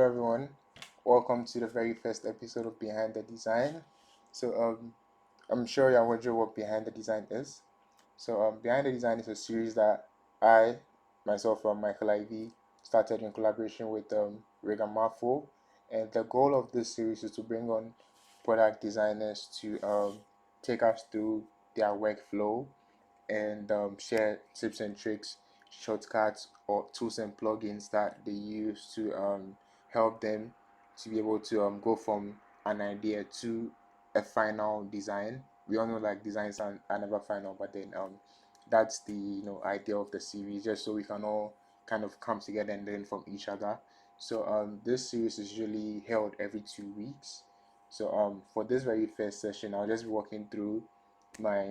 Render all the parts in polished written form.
Hello everyone, welcome to the very first episode of Behind the Design. I'm sure you're wondering what Behind the Design is. Behind the Design is a series that I, myself, Michael Ayivi, started in collaboration with Reagan Marfo, and the goal of this series is to bring on product designers to take us through their workflow and share tips and tricks, shortcuts, or tools and plugins that they use to help them to be able to go from an idea to a final design. We all know like designs are never final, but then that's the idea of the series, just so we can all kind of come together and learn from each other. This series is usually held every 2 weeks. For this very first session, I'll just be walking through my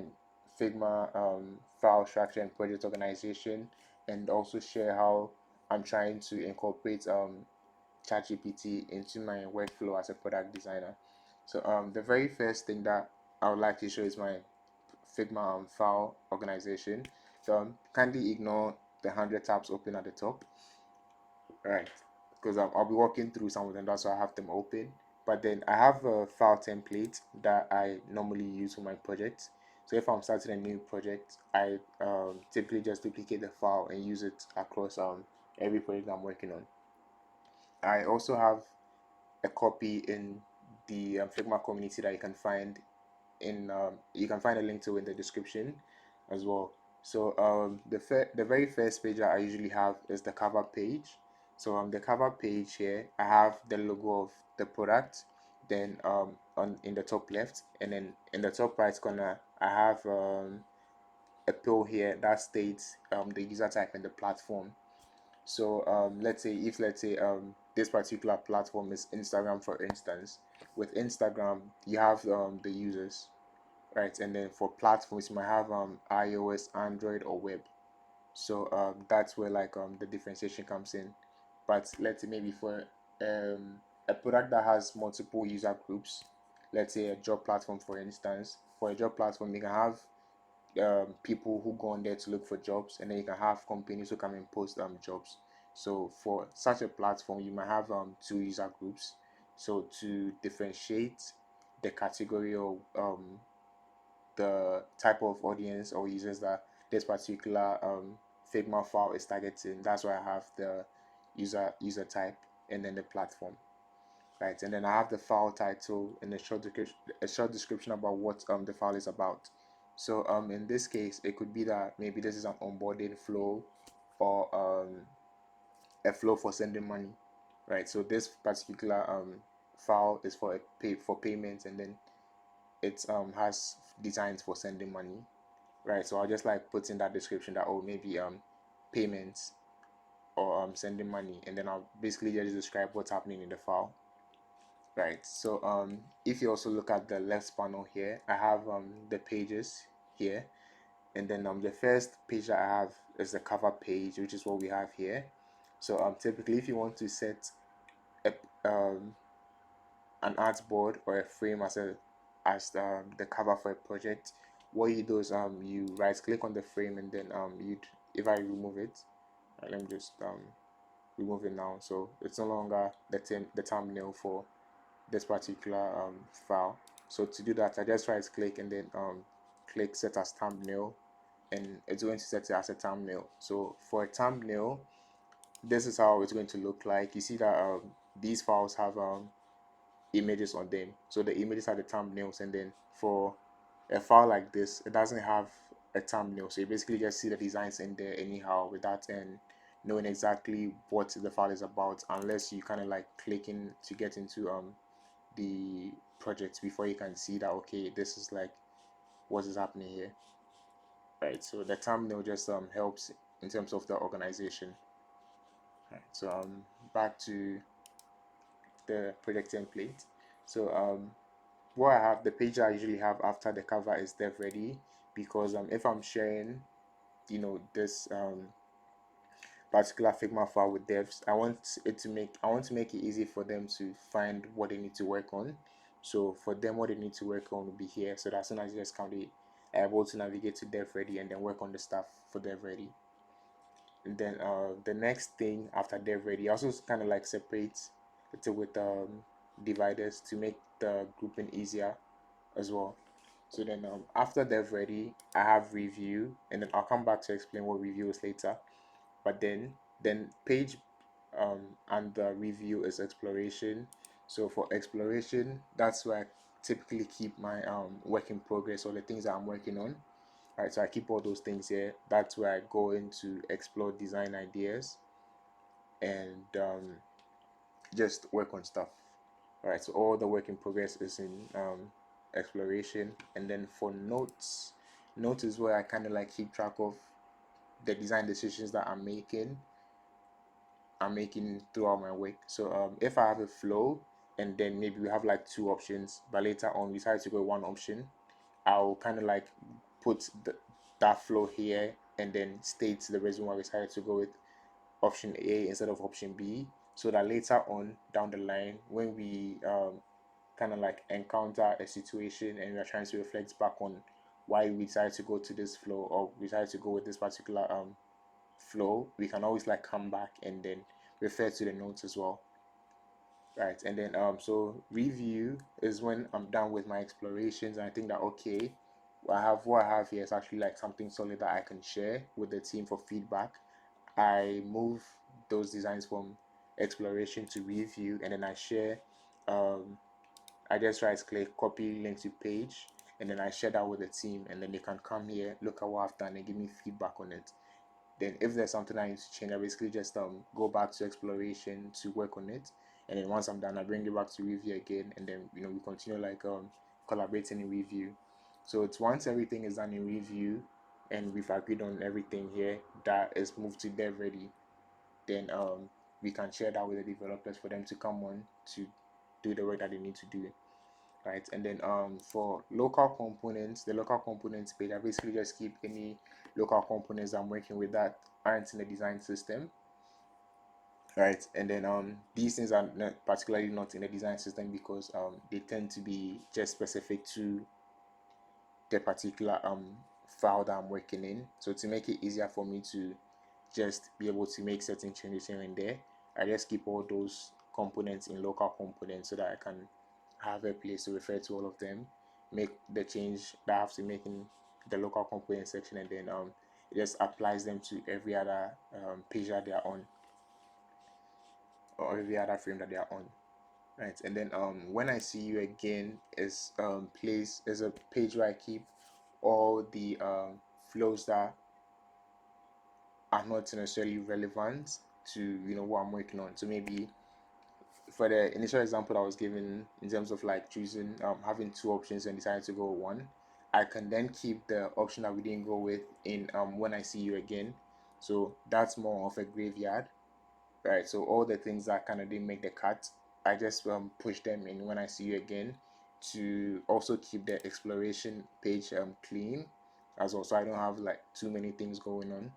Figma file structure and project organization, and also share how I'm trying to incorporate ChatGPT into my workflow as a product designer. The very first thing that I would like to show is my Figma file organization. Kindly ignore the 100 tabs open at the top, right? Because I'll be walking through some of them, that's why I have them open. But then I have a file template that I normally use for my projects. So if I'm starting a new project, I typically just duplicate the file and use it across every project I'm working on. I also have a copy in the Figma community that you can find a link to in the description as well. The very first page that I usually have is the cover page. The cover page here, I have the logo of the product. Then on in the top left, and then in the top right corner, I have a pill here that states the user type and the platform. Let's say this particular platform is Instagram, for instance. With Instagram, you have the users, right? And then for platforms, you might have iOS, Android, or web. That's where like the differentiation comes in. But let's say maybe for a product that has multiple user groups, let's say a job platform, for instance. For a job platform, you can have people who go on there to look for jobs, and then you can have companies who come and post jobs. So for such a platform, you might have two user groups. So to differentiate the category of the type of audience or users that this particular Figma file is targeting, that's why I have the user type and then the platform, right? And then I have the file title and a short description about what the file is about. In this case, it could be that maybe this is an onboarding flow, or a flow for sending money, right? So this particular file is for payments, and then it has designs for sending money, right? So I'll just like put in that description that, oh, maybe payments, or sending money, and then I'll basically just describe what's happening in the file, right? If you also look at the left panel here, I have the pages here, and then the first page that I have is the cover page, which is what we have here. Typically, if you want to set a, an artboard or a frame as the cover for a project, what you do is you right click on the frame, and then you'd if I remove it, let me just remove it now, so it's no longer the thumbnail for this particular file. So to do that, I just right click and then click set as thumbnail, and it's going to set it as a thumbnail. So for a thumbnail, this is how it's going to look like. You see that these files have images on them, so the images are the thumbnails, and then for a file like this, it doesn't have a thumbnail, so you basically just see the designs in there anyhow without knowing exactly what the file is about, unless you kind of like clicking to get into the project before you can see that, okay, this is like what is happening here, right? So the thumbnail just helps in terms of the organization, right? Back to the project template. So what I have, the page I usually have after the cover is dev ready, because if I'm sharing this particular Figma file with devs, I want to make it easy for them to find what they need to work on. So for them, what they need to work on will be here, so that as soon as they just come, they are able to navigate to dev ready and then work on the stuff for dev ready. And then the next thing after dev ready also kind of like separates with dividers to make the grouping easier as well. So then after dev ready, I have review, and then I'll come back to explain what review is later. But then page and the review is exploration. So for exploration, that's where I typically keep my work in progress or the things that I'm working on. Right, so I keep all those things here. That's where I go into explore design ideas and just work on stuff. All right, so all the work in progress is in exploration, and then for notes, notes is where I kind of like keep track of the design decisions that I'm making throughout my work. So if I have a flow and then maybe we have like two options, but later on we decide to go with one option, I'll kind of like put that flow here and then state the reason why we decided to go with option A instead of option B, so that later on down the line when we kind of like encounter a situation and we're trying to reflect back on why we decided to go to this flow or we decided to go with this particular flow, we can always like come back and then refer to the notes as well. Right, and then so review is when I'm done with my explorations and I think that okay, what I have here is actually like something solid that I can share with the team for feedback. I move those designs from exploration to review, and then I share. I just right click, copy link to page, and then I share that with the team, and then they can come here, look at what I've done, and give me feedback on it. Then if there's something I need to change, I basically just go back to exploration to work on it, and then once I'm done, I bring it back to review again, and then we continue like collaborating in review. So it's once everything is done in review, and we've agreed on everything here that is moved to dev ready, then we can share that with the developers for them to come on to do the work that they need to do, right? And then for local components, the local components page, I basically just keep any local components I'm working with that aren't in the design system, right? And then these things are not particularly not in the design system because they tend to be just specific to the particular file that I'm working in. So to make it easier for me to just be able to make certain changes here and there, I just keep all those components in local components so that I can have a place to refer to all of them, make the change that I have to make in the local component section, and then it just applies them to every other page that they are on or every other frame that they are on. Right, and then when I see you again is place is a page where I keep all the flows that are not necessarily relevant to what I'm working on. So maybe for the initial example I was given in terms of like choosing having two options and deciding to go with one, I can then keep the option that we didn't go with in when I see you again. So that's more of a graveyard, right? So all the things that kind of didn't make the cut, I just push them in when I see you again to also keep the exploration page clean as well, so I don't have like too many things going on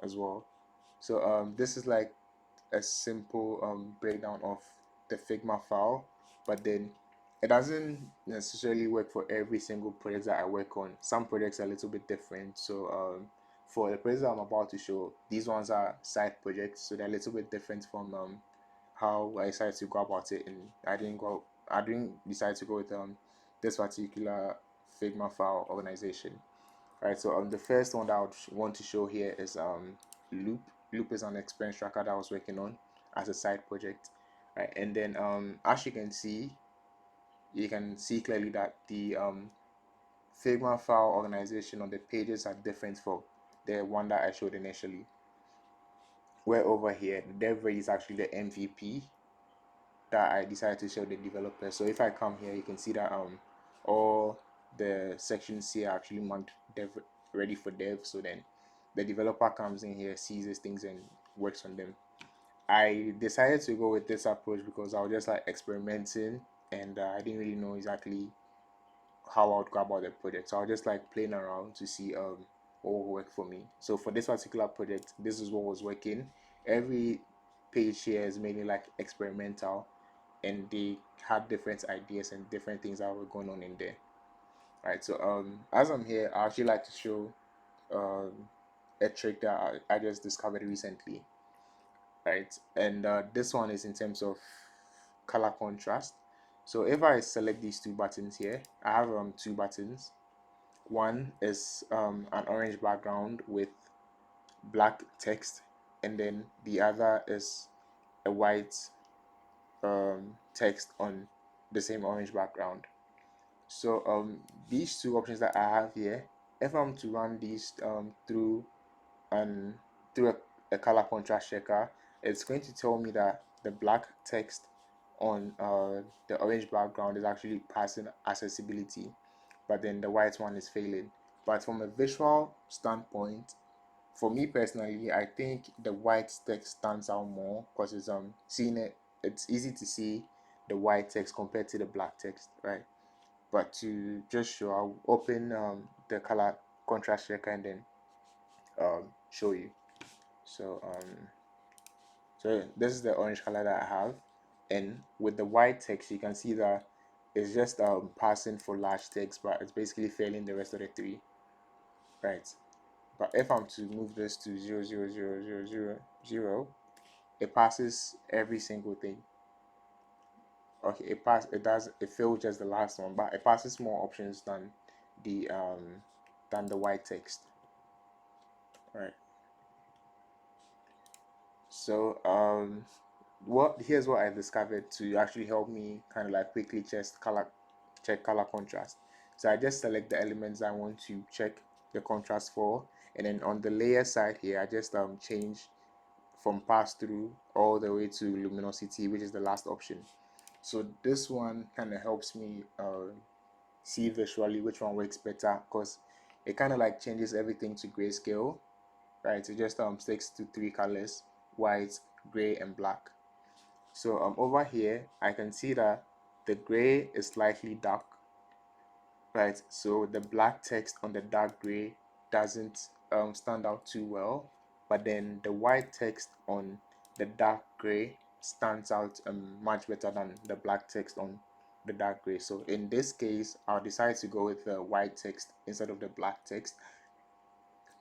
as well. So this is like a simple breakdown of the Figma file, but then it doesn't necessarily work for every single project that I work on. Some projects are a little bit different. So for the projects that I'm about to show, these ones are side projects, so they're a little bit different from how I decided to go about it. And I didn't decide to go with this particular Figma file organization. Right, so the first one that I would want to show here is Loop. Loop is an expense tracker that I was working on as a side project. Right, and then as you can see clearly that the Figma file organization on the pages are different for the one that I showed initially. Where over here, the dev rate is actually the MVP that I decided to show the developer. So if I come here, you can see that all the sections here are actually marked dev ready for dev. So then the developer comes in here, sees these things and works on them. I decided to go with this approach because I was just like experimenting and I didn't really know exactly how I would go about the project. So I was just like playing around to see what would work for me. So for this particular project, this is what was working. Every page here is mainly like experimental, and they had different ideas and different things that were going on in there. Right. So as I'm here, I actually like to show um a trick that I just discovered recently. Right. And this one is in terms of color contrast. So if I select these two buttons here, I have two buttons. One is an orange background with black text, and then the other is a white text on the same orange background. So these two options that I have here, if I'm to run these and through a color contrast checker, it's going to tell me that the black text on the orange background is actually passing accessibility, but then the white one is failing. But from a visual standpoint, for me personally, I think the white text stands out more because it's seeing it, it's easy to see the white text compared to the black text, right? But to just show, I'll open the color contrast checker and then show you. So so this is the orange color that I have, and with the white text you can see that it's just passing for large text, but it's basically failing the rest of the three, right? But if I'm to move this to 0, 0, 0, 0, 0, it passes every single thing. Okay, it failed just the last one, but it passes more options the than the white text, right? So what here's what I discovered to actually help me kind of like quickly check color contrast. So I just select the elements I want to check the contrast for, and then on the layer side here I just change from pass through all the way to luminosity, which is the last option. So this one kind of helps me see visually which one works better, because it kind of like changes everything to grayscale, right? It just sticks to three colors: white, gray, and black. So over here I can see that the gray is slightly dark, right? So the black text on the dark gray doesn't stand out too well, but then the white text on the dark gray stands out much better than the black text on the dark gray. So in this case I'll decide to go with the white text instead of the black text.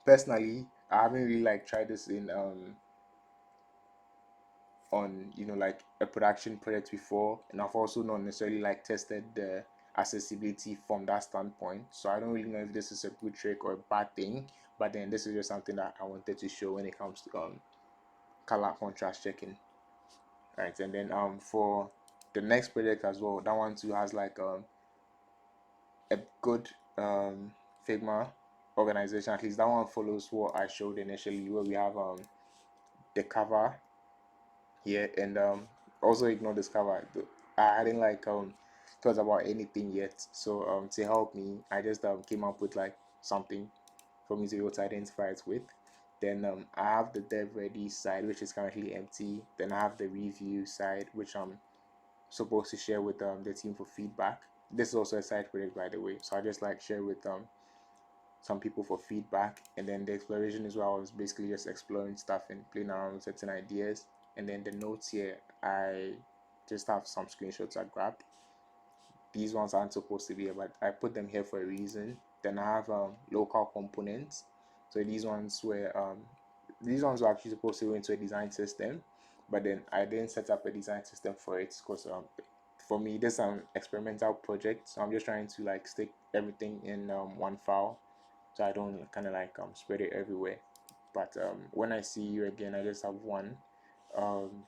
Personally, I haven't really like tried this in on like a production project before, and I've also not necessarily like tested the accessibility from that standpoint, so I don't really know if this is a good trick or a bad thing. But then this is just something that I wanted to show when it comes to color contrast checking, right? And then for the next project as well, that one too has like a good Figma organization. At least that one follows what I showed initially, where we have the cover here, and also ignore this cover. I hadn't like thought about anything yet, so to help me I just came up with like something for me to be able to identify it with. Then I have the dev ready side, which is currently empty. Then I have the review side, which I'm supposed to share with the team for feedback. This is also a side project, by the way, so I just like share with some people for feedback. And then the exploration is where I was basically just exploring stuff and playing around with certain ideas. And then the notes here, I just have some screenshots I grabbed. These ones aren't supposed to be here, but I put them here for a reason. Then I have local components. So these ones were actually supposed to go into a design system, but then I didn't set up a design system for it because for me this is an experimental project, so I'm just trying to like stick everything in one file, so I don't kind of like spread it everywhere. But when I see you again, I just have one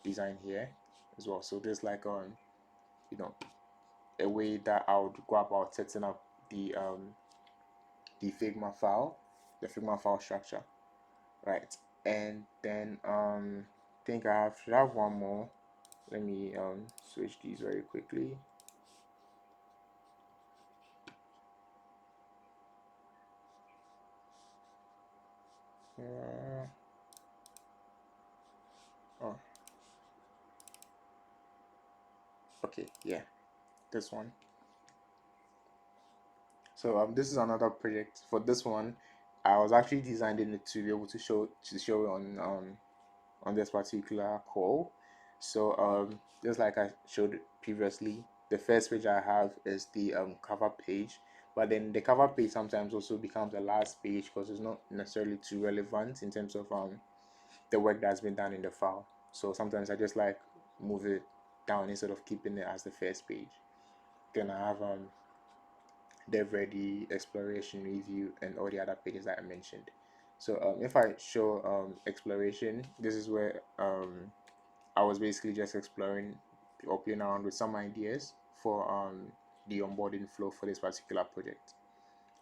design here as well. So there's like you know a way that I would go about setting up the Figma file, the Figma file structure, right? And then I think should have one more. Let me switch these very quickly. Oh, okay, yeah, this one. So this is another project. For this one, I was actually designing it to be able to show on this particular call. So just like I showed previously, the first page I have is the cover page, but then the cover page sometimes also becomes the last page because it's not necessarily too relevant in terms of the work that's been done in the file. So sometimes I just like move it down instead of keeping it as the first page. Then I have dev ready, exploration, review, and all the other pages that I mentioned. So if I show exploration, this is where I was basically just exploring or playing around with some ideas for the onboarding flow for this particular project,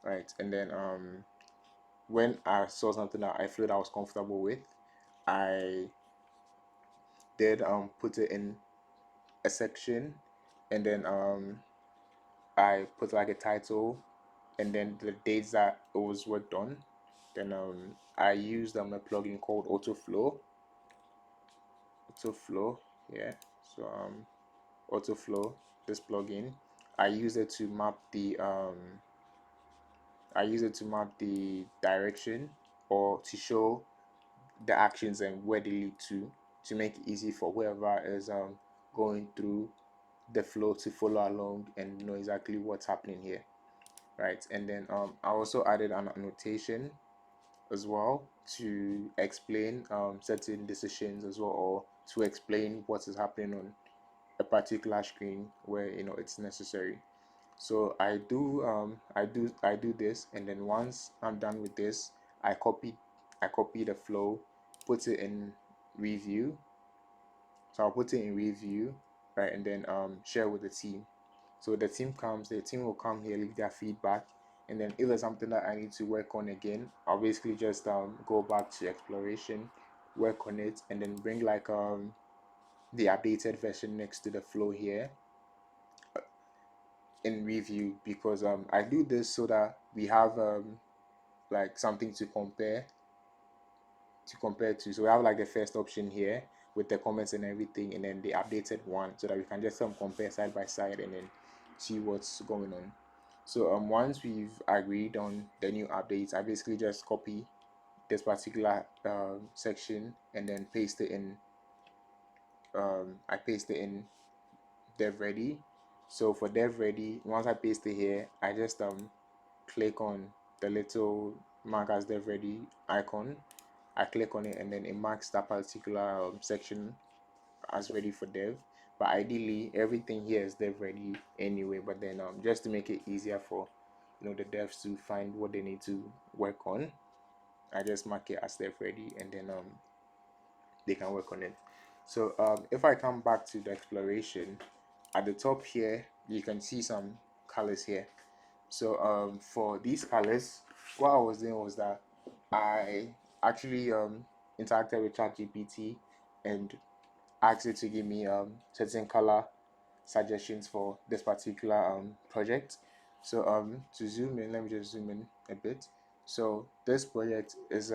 right? And then when I saw something that I felt I was comfortable with, I did put it in a section, and then I put like a title, and then the dates that it was worked on. Then I used a plugin called Autoflow, yeah. So Autoflow, this plugin, I use it to map the direction, or to show the actions and where they lead to make it easy for whoever is going through the flow to follow along and know exactly what's happening here, right? And then I also added an annotation as well to explain certain decisions as well, or to explain what is happening on a particular screen where it's necessary. So I do this, and then once I'm done with this, I copy the flow, put it in review. So I'll put it in review, right, and then share with the team. So the team will come here, leave their feedback, and then if there's something that I need to work on again, I'll basically just go back to exploration, work on it, and then bring like the updated version next to the flow here in review, because I do this so that we have like something to compare to. So we have like the first option here with the comments and everything, and then the updated one, so that we can just compare side by side and then see what's going on. So once we've agreed on the new updates, I basically just copy this particular section and then paste it in. I paste it in dev ready. So for dev ready, once I paste it here, I just click on the little mark as dev ready icon. I click on it, and then it marks that particular section as ready for dev. But ideally, everything here is dev ready anyway. But then just to make it easier for the devs to find what they need to work on, I just mark it as dev ready, and then they can work on it. So if I come back to the exploration, at the top here you can see some colors here. So for these colors, what I was doing was that I actually interacted with ChatGPT and asked it to give me certain color suggestions for this particular project. So to zoom in, let me just zoom in a bit. So this project is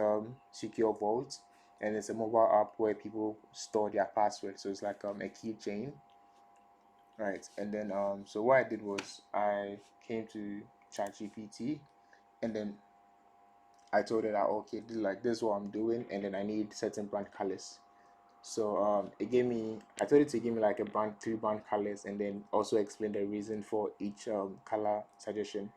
Secure Vault, and it's a mobile app where people store their passwords. So it's like a keychain, right? And then so what I did was I came to ChatGPT, and then I told it that, okay, this is what I'm doing, and then I need certain brand colors. So I told it to give me like three brand colors, and then also explain the reason for each color suggestion.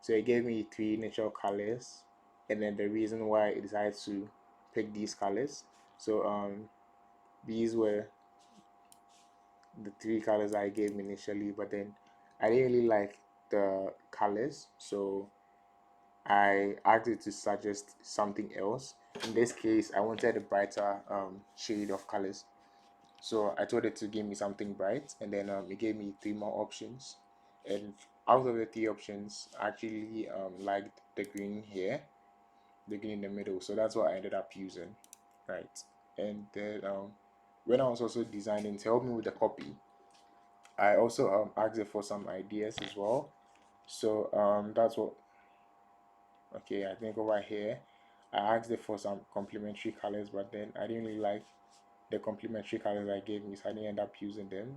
So it gave me three natural colors, and then the reason why it decided to pick these colors. So these were the three colors I gave him initially, but then I didn't really like the colors, so I asked it to suggest something else. In this case, I wanted a brighter shade of colors. So I told it to give me something bright, and then it gave me three more options. And out of the three options, I actually liked the green here, the green in the middle. So that's what I ended up using, right? And then when I was also designing to help me with the copy, I also asked it for some ideas as well. So that's what. Okay, I think over here, I asked it for some complementary colors, but then I didn't really like the complementary colors I gave me, so I didn't end up using them.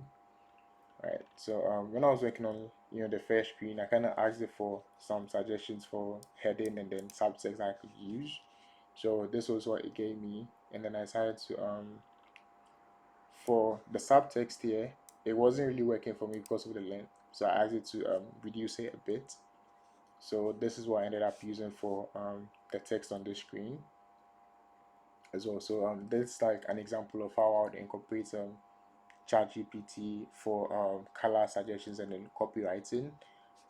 Right. So when I was working on the first screen, I kind of asked it for some suggestions for heading and then subtext I could use. So this was what it gave me, and then I decided to for the subtext here, it wasn't really working for me because of the length. So I asked it to reduce it a bit. So this is what I ended up using for the text on the screen as well. So this is like an example of how I would incorporate ChatGPT for color suggestions and then copywriting.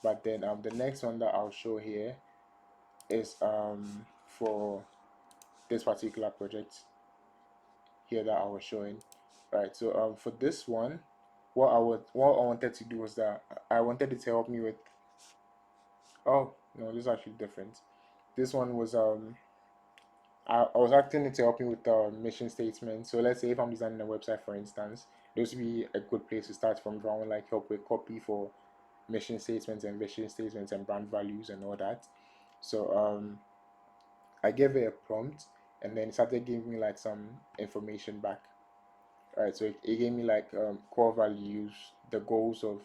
But then the next one that I'll show here is for this particular project here that I was showing. Right. So for this one, what I wanted to do was that I wanted it to help me with. Oh no, this is actually different. This one was I was asking it to help me with the mission statement. So let's say if I'm designing a website, for instance, this would be a good place to start from if I want like help with copy for mission statements and vision statements and brand values and all that. So I gave it a prompt and then it started giving me like some information back. All right, so it gave me like core values, the goals of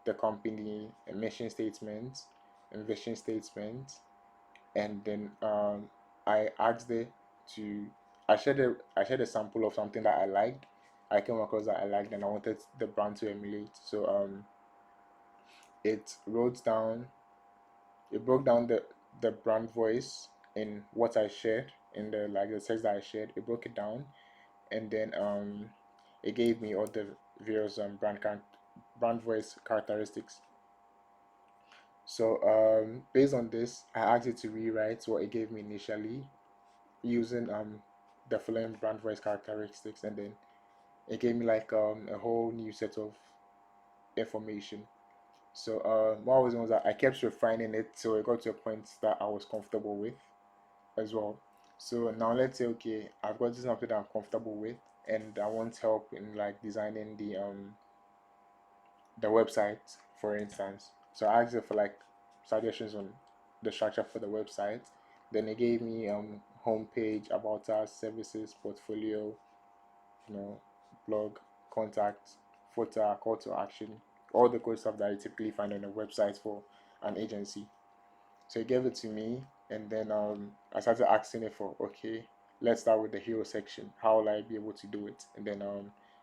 the company, a mission statement, and vision statement, and then I asked it to I shared a sample of something that I liked. I came across that I liked, and I wanted the brand to emulate. So it wrote down it broke down the brand voice in what I shared in the like the text that I shared. It broke it down, and then it gave me all the various brand voice characteristics. So based on this, I asked it to rewrite what it gave me initially using the following brand voice characteristics, and then it gave me like a whole new set of information. So what I was doing was that I kept refining it till it got to a point that I was comfortable with as well. So now let's say okay, I've got this something that I'm comfortable with, and I want help in like designing the website, for instance. So I asked it for like suggestions on the structure for the website. Then it gave me homepage, about us, services, portfolio, you know, blog, contact, footer, call to action, all the good stuff that you typically find on a website for an agency. So he gave it to me, and then I started asking it for okay, let's start with the hero section. How will I be able to do it? And then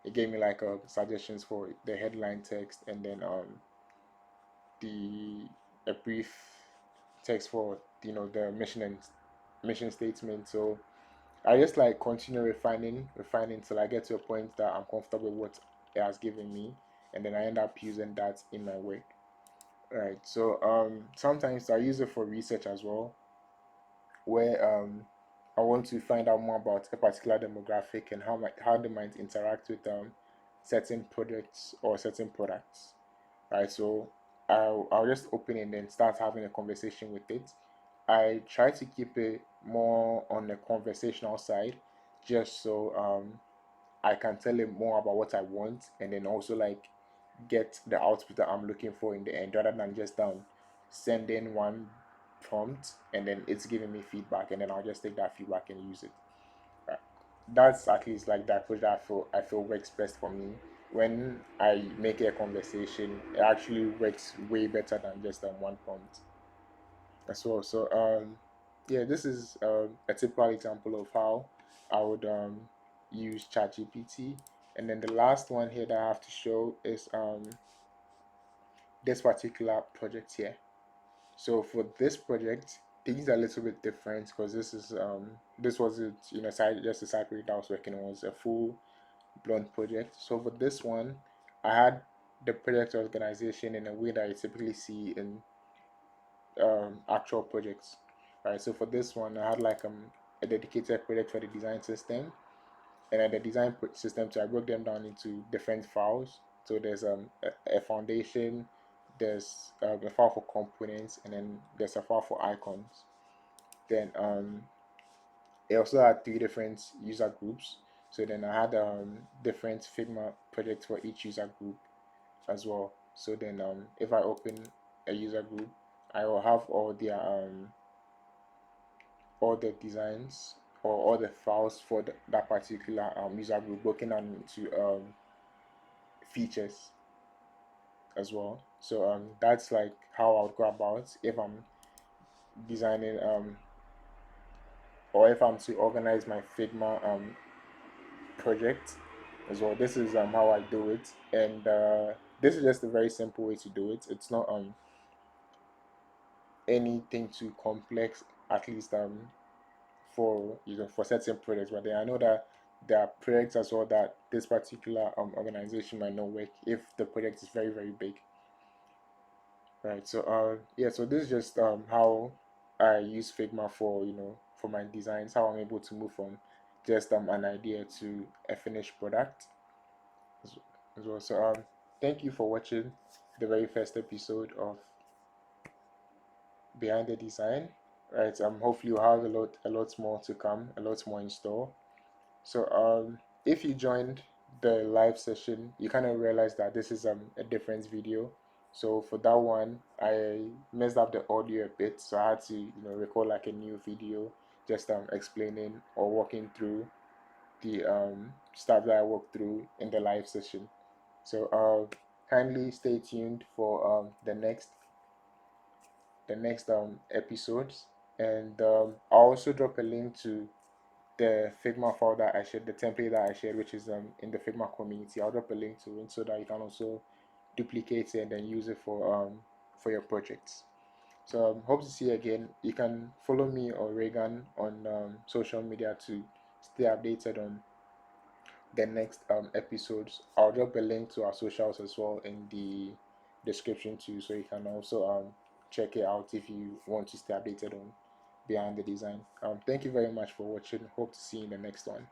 it gave me like suggestions for the headline text, and then the a brief text for the mission statement. So I just like continue refining till I get to a point that I'm comfortable with what it has given me, and then I end up using that in my work. Right. So sometimes I use it for research as well, where I want to find out more about a particular demographic and how they might interact with certain products or certain products. Right. So I'll just open it and then start having a conversation with it. I try to keep it more on the conversational side, just so I can tell it more about what I want, and then also like get the output that I'm looking for in the end, rather than just sending one prompt and then it's giving me feedback, and then I'll just take that feedback and use it. Uh, That's at least like the approach that I feel works best for me. When I make a conversation, it actually works way better than just one prompt as well. So yeah, this is a typical example of how I would use ChatGPT. And then the last one here that I have to show is this particular project here. So for this project, things are a little bit different because this wasn't side just a side project I was working on. It was a full blown project. So for this one, I had the project organization in a way that I typically see in actual projects, right? So for this one, I had like a dedicated project for the design system, and then the design system. So I broke them down into different files. So there's a foundation, there's a file for components, and then there's a file for icons. Then it also had three different user groups. So then I had different Figma projects for each user group as well. So then if I open a user group, I will have all the designs or all the files for that particular user group broken down into features as well. So that's like how I would go about if I'm designing or if I'm to organize my Figma project as well. This is how I do it, and this is just a very simple way to do it. It's not anything too complex, at least for for certain projects. But then I know that there are projects as well that this particular organization might not work if the project is very very big, right? So yeah, so this is just how I use Figma for, for my designs, how I'm able to move from just an idea to a finished product as, as well. So thank you for watching the very first episode of Behind the Design, right? Hopefully you have a lot more to come, a lot more in store. So if you joined the live session, you kind of realize that this is a different video. So for that one, I messed up the audio a bit, so I had to record like a new video, just explaining or walking through the stuff that I walked through in the live session. So kindly stay tuned for the next episodes, and I'll also drop a link to the Figma file that I shared, the template that I shared, which is in the Figma community. I'll drop a link to it so that you can also duplicate it and then use it for your projects. So hope to see you again. You can follow me or Reagan on social media to stay updated on the next episodes. I'll drop a link to our socials as well in the description too, so you can also check it out if you want to stay updated on Behind the Design. Thank you very much for watching. Hope to see you in the next one.